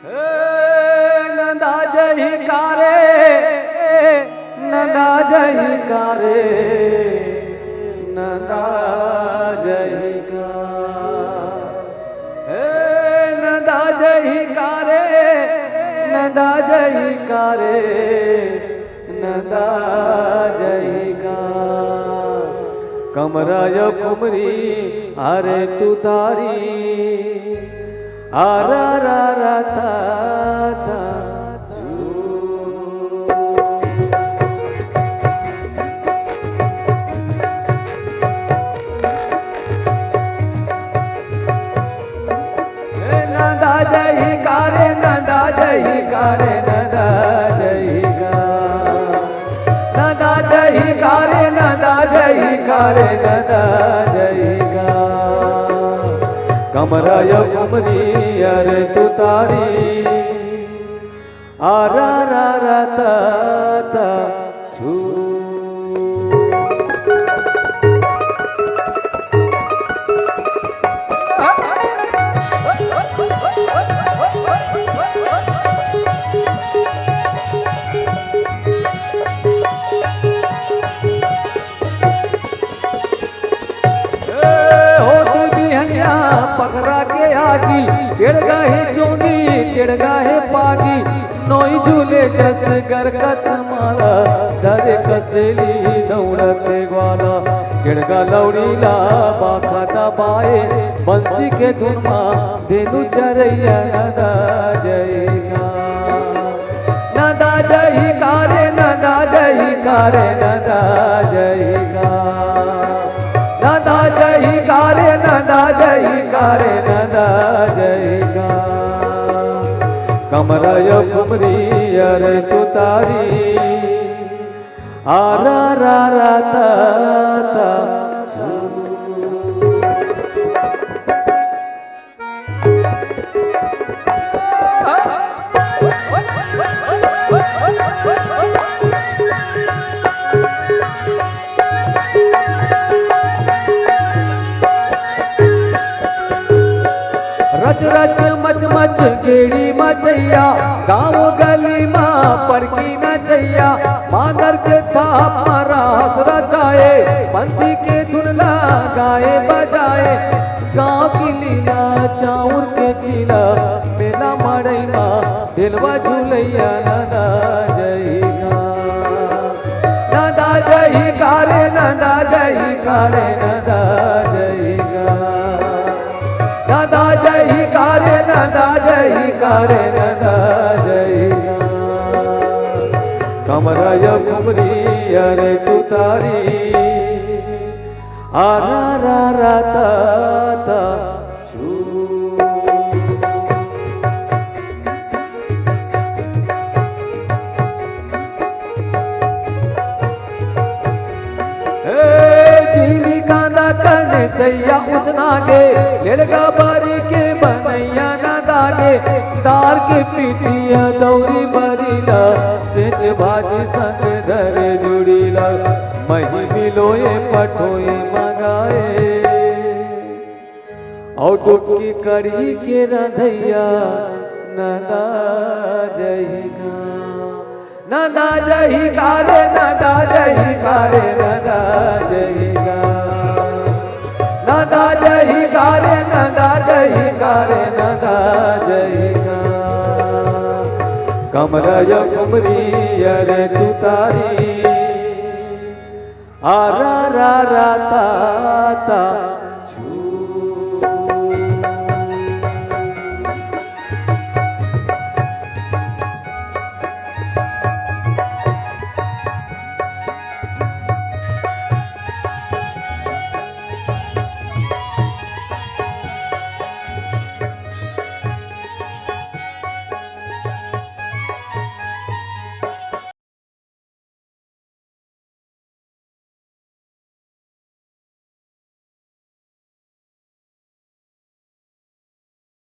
नंदा जय कारे, नंदा जय कारे, नंदा जय नंदा जय कारे, नंदा जय कारे, नंदा जय कमराय कुमरी अरे तू तारी आरा रा रा ता ता नंदा जय कारे, नंदा जय कारे, नंदा जय नंदा जय कारे, नंदा जय कारे, नंदा जय कमराय कुमरी अरे तू तारी आरा रा रा ता ता छू पकड़ा के आगी टेढ़ गाहे चोंगी टेढ़ गाहे पागी नोई झूले जस गर कस माला डरे कसली दौड़ते ग्वाला गिड़गा लौड़ीला बाखा दबाए बंसी के धुन मां देनु चरैया नंदा जय नंदा जय कारे, नंदा जय कारे, नंदा जय नंदा जय कारे, नंदा जय कारे, नंदा जय कमराय कुमरी अरे तू तारी आरा रा रा ता ता रच रच मच मच गेड़ी मचैया गाँव गली माँ पड़की नचैया मांदर के थाप रास रचाए बंदी के धुनला गाए बजाए गाँव की लीला चाउर के चीला मेला मड़ई माँ दिलवा झूलैया नंदा जय नंदा जय कारे, नंदा जय कारे, नंदा जय नंदा जय कारे, नंदा जय कारे, नंदा जय कमराय कुमरी अरे तू तारी आरा रा रा ता ता छू जीवी कांदा कने सैया उसनागे लेड़गा बारी के बनैया ना दागे दार के पीतिया दौरी बरीला चेच भाजी संग धरे जुड़ीला मही मिलोए पठोए मंगाए और डुबकी कड़ी के रंधैया नंदा जय नंदा जय कारे, नंदा जय कारे, नंदा जय नंदा जय कारे, नंदा जय कारे, नंदा जय कमराय कुमरी अरे तू तारी आरा रा रा ता ता